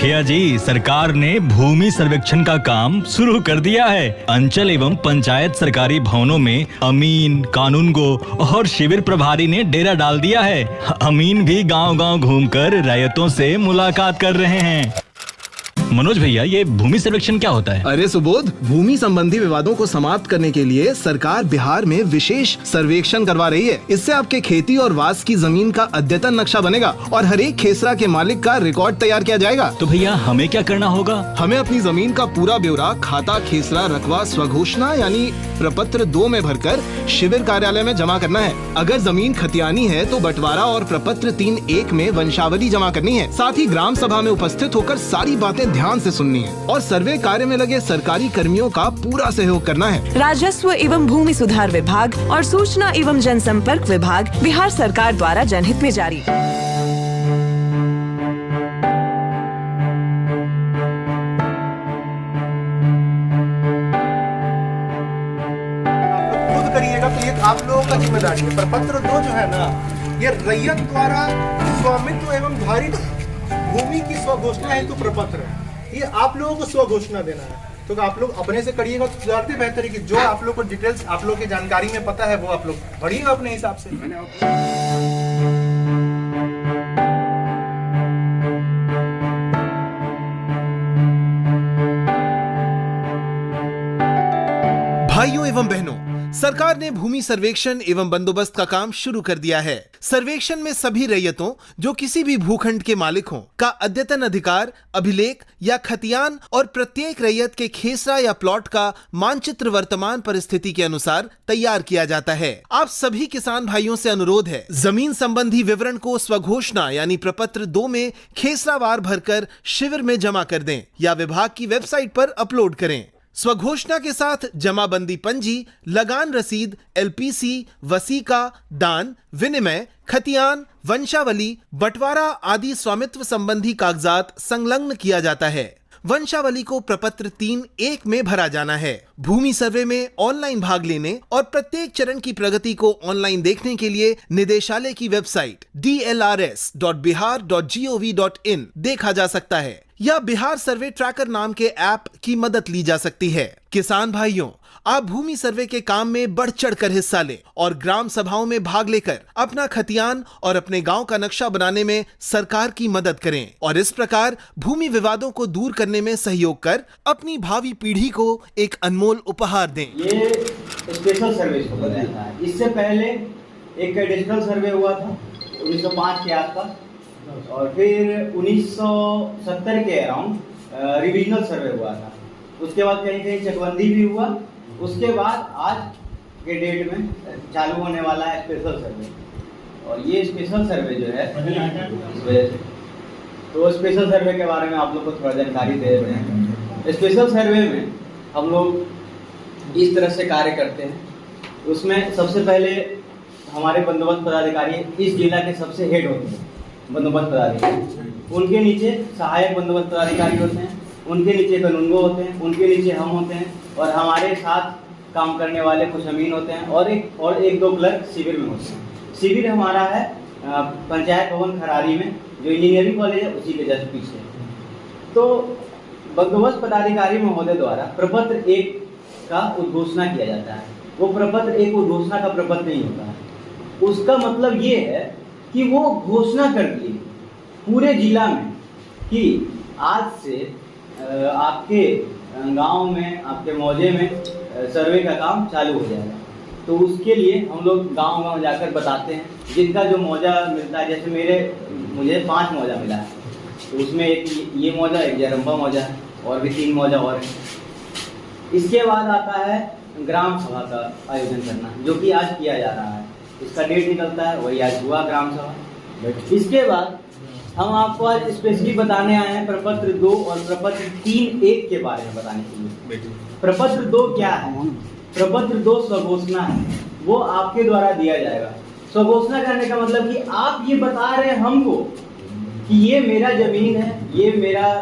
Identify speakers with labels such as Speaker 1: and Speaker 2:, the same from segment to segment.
Speaker 1: मुखिया जी, सरकार ने भूमि सर्वेक्षण का काम शुरू कर दिया है। अंचल एवं पंचायत सरकारी भवनों में अमीन, कानूनगो और शिविर प्रभारी ने डेरा डाल दिया है। अमीन भी गांव-गांव घूमकर रैयतों से मुलाकात कर रहे हैं। मनोज भैया, ये भूमि सर्वेक्षण क्या होता है?
Speaker 2: अरे सुबोध, भूमि संबंधी विवादों को समाप्त करने के लिए सरकार बिहार में विशेष सर्वेक्षण करवा रही है। इससे आपके खेती और वास की जमीन का अद्यतन नक्शा बनेगा और हर एक खेसरा के मालिक का रिकॉर्ड तैयार किया जाएगा।
Speaker 1: तो भैया हमें क्या करना होगा?
Speaker 2: हमें अपनी जमीन का पूरा ब्यौरा खाता, खेसरा, रकबा, स्वघोषणा यानी प्रपत्र 2 में भरकर शिविर कार्यालय में जमा करना है। अगर जमीन खतियानी है तो बंटवारा और प्रपत्र 3(1) में वंशावली जमा करनी है। साथ ही ग्राम सभा में उपस्थित होकर सारी बातें ध्यान से सुननी है और सर्वे कार्य में लगे सरकारी कर्मियों का पूरा सहयोग करना है।
Speaker 3: राजस्व एवं भूमि सुधार विभाग और सूचना एवं जनसंपर्क विभाग बिहार सरकार द्वारा जनहित में जारी।
Speaker 4: खुद करिएगा तो ये आप लोगों का जिम्मेदारी है। प्रपत्र 2 जो है ना, ये रैयत द्वारा स्वामित्व एवं धारित भूमि की स्वघोषणा हेतु प्रपत्र है। ये आप लोगों को स्वघोषणा देना है, तो आप लोग अपने से करिएगा तो ज्यादा बेहतर है कि जो आप लोग को डिटेल्स आप लोग की जानकारी में पता है वो आप लोग पढ़िएगा अपने हिसाब से।
Speaker 2: भाइयों एवं बहनों, सरकार ने भूमि सर्वेक्षण एवं बंदोबस्त का काम शुरू कर दिया है। सर्वेक्षण में सभी रैयतों जो किसी भी भूखंड के मालिक हों का अद्यतन अधिकार, अभिलेख या खतियान और प्रत्येक रैयत के खेसरा या प्लॉट का मानचित्र वर्तमान परिस्थिति के अनुसार तैयार किया जाता है। आप सभी किसान भाइयों से अनुरोध है, जमीन संबंधी विवरण को स्वघोषणा यानी प्रपत्र 2 में खेसरावार भरकर शिविर में जमा कर दें या विभाग की वेबसाइट पर अपलोड करें। स्वघोषणा के साथ जमाबंदी पंजी, लगान रसीद, एलपीसी, वसीका, दान, विनिमय, खतियान, वंशावली, बंटवारा आदि स्वामित्व संबंधी कागजात संलग्न किया जाता है। वंशावली को प्रपत्र 3(1) में भरा जाना है। भूमि सर्वे में ऑनलाइन भाग लेने और प्रत्येक चरण की प्रगति को ऑनलाइन देखने के लिए निदेशालय की वेबसाइट dlrs.bihar.gov.in देखा जा सकता है या बिहार सर्वे ट्रैकर नाम के ऐप की मदद ली जा सकती है। किसान भाइयों, आप भूमि सर्वे के काम में बढ़ चढ़ कर हिस्सा लें और ग्राम सभाओं में भाग लेकर अपना खतियान और अपने गांव का नक्शा बनाने में सरकार की मदद करें और इस प्रकार भूमि विवादों को दूर करने में सहयोग कर अपनी भावी पीढ़ी को एक अनमोल उपहार दें।
Speaker 5: ये स्पेशल सर्वे को बताया था। इससे पहले एक डिजिटल सर्वे हुआ था 1905 के आसपास और फिर 1970 के अराउंड रिविजनल सर्वे हुआ था। उसके बाद कहीं कहीं चकबंदी भी हुआ। उसके बाद आज के डेट में चालू होने वाला है स्पेशल सर्वे और ये स्पेशल सर्वे जो है इस वजह से, तो स्पेशल सर्वे के बारे में आप लोग को थोड़ा जानकारी दे रहे हैं। स्पेशल सर्वे में हम लोग इस तरह से कार्य करते हैं। उसमें सबसे पहले हमारे बंदोबस्त पदाधिकारी इस जिला के सबसे हेड होते हैं, बंदोबस्त पदाधिकारी। उनके नीचे सहायक बंदोबस्त पदाधिकारी होते हैं, उनके नीचे कानूनगो होते हैं, उनके नीचे हम होते हैं और हमारे साथ काम करने वाले कुछ अमीन होते हैं और एक दो क्लर्क शिविर में होते हैं। शिविर हमारा है पंचायत भवन खरारी में, जो इंजीनियरिंग कॉलेज है उसी के जस्ट पीछे। तो बंदोबस्त पदाधिकारी महोदय द्वारा प्रपत्र 1 का उद्घोषणा किया जाता है। वो प्रपत्र 1 उद्घोषणा का प्रपत्र नहीं होता है। उसका मतलब ये है कि वो घोषणा कर दिए पूरे जिला में कि आज से आपके गांव में, आपके मौजे में सर्वे का काम चालू हो जाएगा। तो उसके लिए हम लोग गांव-गांव जाकर बताते हैं जिनका जो मौजा मिलता है। जैसे मुझे 5 मौजा मिला है, तो उसमें एक ये मौजा, एक जरम्बा मौजा है और भी 3 मौजा और है। इसके बाद आता है ग्राम सभा का आयोजन करना, जो कि आज किया जा रहा है। इसका डेट निकलता है, वही आज हुआ ग्राम सभा। इसके बाद हम आपको आज स्पेशली बताने आए हैं प्रपत्र 2 और प्रपत्र 3(1) के बारे में बताने के लिए। प्रपत्र 2 क्या है? प्रपत्र 2 स्वघोषणा है, वो आपके द्वारा दिया जाएगा। स्वघोषणा करने का मतलब कि आप ये बता रहे हैं हमको कि ये मेरा जमीन है, ये मेरा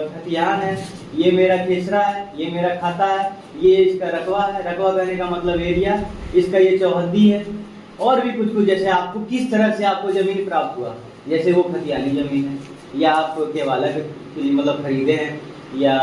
Speaker 5: खतियान है, ये मेरा खेसरा है, ये मेरा खाता है, ये इसका रकबा है। रकबा करने का मतलब एरिया, इसका ये चौहद्दी है, और भी कुछ कुछ, जैसे आपको किस तरह से आपको जमीन प्राप्त हुआ, जैसे वो खतियानी जमीन है या आप केवाला के लिए मतलब खरीदे हैं या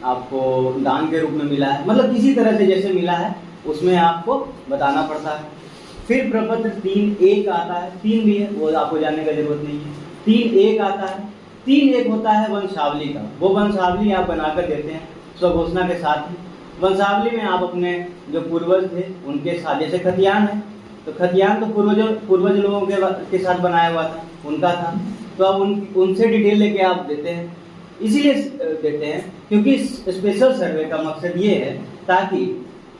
Speaker 5: आपको दान के रूप में मिला है, मतलब किसी तरह से जैसे मिला है उसमें आपको बताना पड़ता है। फिर प्रपत्र 3.1 आता है, 3 भी है वो आपको जानने का जरूरत नहीं है। 3.1 आता है, 3.1 होता है वंशावली का। वो वंशावली आप बनाकर देते हैं स्वघोषणा के साथ ही। वंशावली में आप अपने जो पूर्वज थे उनके साथ, जैसे खतियान है तो खतियान तो पूर्वज लोगों के साथ बनाया हुआ था, उनका था, तो अब उनसे डिटेल लेके आप देते हैं। इसीलिए देते हैं क्योंकि स्पेशल सर्वे का मकसद ये है ताकि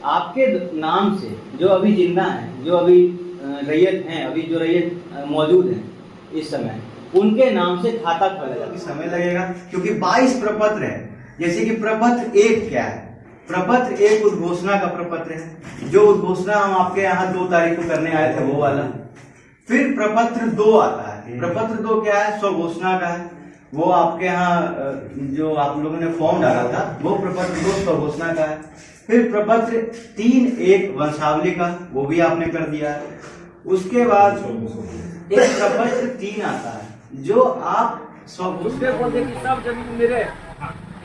Speaker 5: आपके नाम से जो अभी जिंदा हैं, जो अभी रैयत हैं, अभी जो रैयत मौजूद हैं इस समय, उनके नाम से खाता खोला जाए। समय लगेगा क्योंकि 22 प्रपत्र है। जैसे कि प्रपत्र 1 क्या है? प्रपत्र 1 उद्घोषणा का प्रपत्र है, जो उद्घोषणा हम आपके यहाँ 2 तारीख को करने आए थे वो वाला। फिर प्रपत्र 2 आता है। प्रपत्र 2 क्या है? स्वघोषणा का है। वो आपके यहाँ जो आप लोगों ने फॉर्म डाला था वो प्रपत्र 2 स्वघोषणा का है। फिर प्रपत्र 3.1 वंशावली का, वो भी आपने कर दिया है। उसके बाद एक प्रपत्र 3 आता है जो आप
Speaker 6: उसमें बोलते कि सब जमीन मेरे,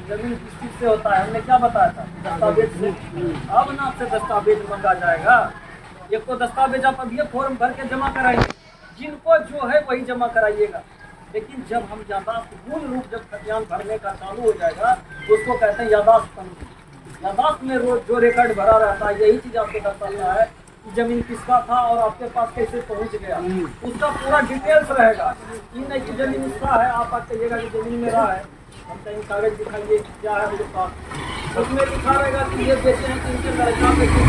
Speaker 6: जमीन किस चीज से होता है, हमने क्या बताया था? दस्तावेज से। अब ना आपसे दस्तावेज मांगा जाएगा। एक तो दस्तावेज आप अभी फॉर्म भर के जमा कराइए, जिनको जो है वही जमा कराइएगा। लेकिन जब हम यादाश्त मूल रूप जब खतियान भरने का चालू हो जाएगा उसको कहते हैं यादाश्त पंक्ति। यादाश्त में रोज जो रिकॉर्ड भरा रहता है यही चीज आपको बताता है कि जमीन किसका था और आपके पास कैसे पहुंच गया, उसका पूरा डिटेल्स रहेगा। ये नहीं कि जमीन इसका है आप कहिएगा कि जमीन मेरा है, हम कहीं कागज दिखाइए क्या है मेरे पास, उसमें लिखा रहेगा कि ये बेचे हैं, कि इनके लड़का बेचे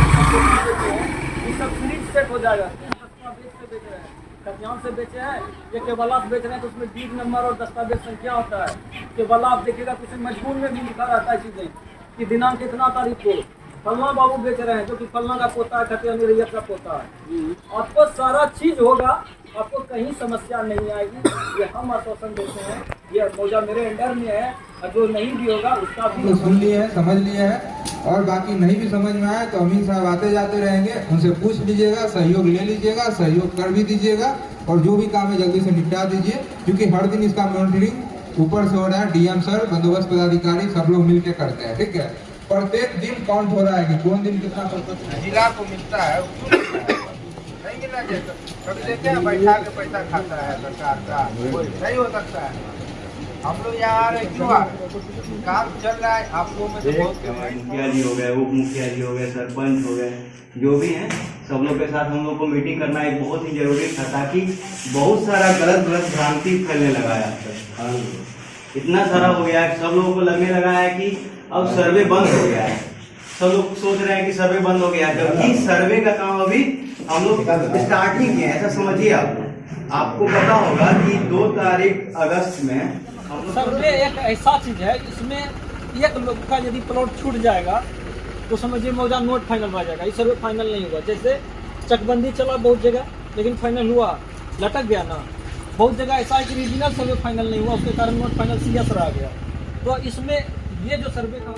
Speaker 6: हैं, ये सब फ्रीज सेट हो जाएगा। दस्तावेज से बेच रहे हैं, खतियान से बेचे हैं, ये केवला से बेच रहे हैं तो उसमें डीड नंबर और दस्तावेज संख्या होता है। केवला आप देखिएगा तो उसमें मजबूर में भी लिखा रहता है चीजें कि दिनांक इतना तारीख को फलना बाबू बेच रहे हैं, जो कि फलना का पोता है, खतियानी रैयत का पोता है। आपको सारा चीज होगा, आपको कहीं समस्या नहीं आएगी। ये हम आश्वासन देते हैं, ये मौजा मेरे अंडर में है, और जो नहीं भी होगा उसका भी
Speaker 7: सुन लिए है, समझ लिए है, और बाकी नहीं भी समझ में आए तो अमीन साहब आते जाते रहेंगे, उनसे पूछ लीजिएगा, सहयोग ले लीजिएगा, सहयोग कर भी दीजिएगा, और जो भी काम है जल्दी से निपटा दीजिए, क्योंकि हर दिन इसका मॉनिटरिंग ऊपर से हो रहा है। डीएम सर, बंदोबस्त पदाधिकारी सब लोग मिलकर करते हैं, ठीक है। प्रत्येक दिन काउंट हो रहा है कि कौन दिन कितना जिला को मिलता है, नहीं मिलना चाहिए। कभी देखे हैं बैठा के पैसा खाता है सरकार का, नहीं हो सकता है। हम लोग यहाँ आ रहे क्यों आ रहे? काम चल रहा है। आप लोगों में तो बहुत
Speaker 5: मुखिया जी हो गए, उप मुखिया जी हो गए, सरपंच हो गए, जो भी हैं सब लोग के साथ हम लोग को मीटिंग करना एक बहुत ही जरूरी था, ताकि बहुत सारा गलत भ्रांति फैलने लगा है आजकल। इतना सारा हो गया है, सब लोगों को लगने लगा है कि अब सर्वे बंद हो गया है। सब लोग सोच रहे हैं कि सर्वे बंद हो गया है, जबकि सर्वे का काम अभी हम लोग स्टार्टिंग किए, ऐसा समझिए। आपको पता होगा कि 2 तारीख अगस्त में
Speaker 6: सर्वे एक ऐसा चीज है, इसमें एक लोग का यदि प्लॉट छूट जाएगा तो समझिए मौजा नोट फाइनल हो जाएगा। ये सर्वे फाइनल नहीं हुआ। जैसे चकबंदी चला बहुत जगह, लेकिन फाइनल हुआ, लटक गया ना। बहुत जगह ऐसा है कि रीजनल सर्वे फाइनल नहीं हुआ, उसके कारण नोट फाइनल सीएस रह गया। तो इसमें ये जो सर्वे का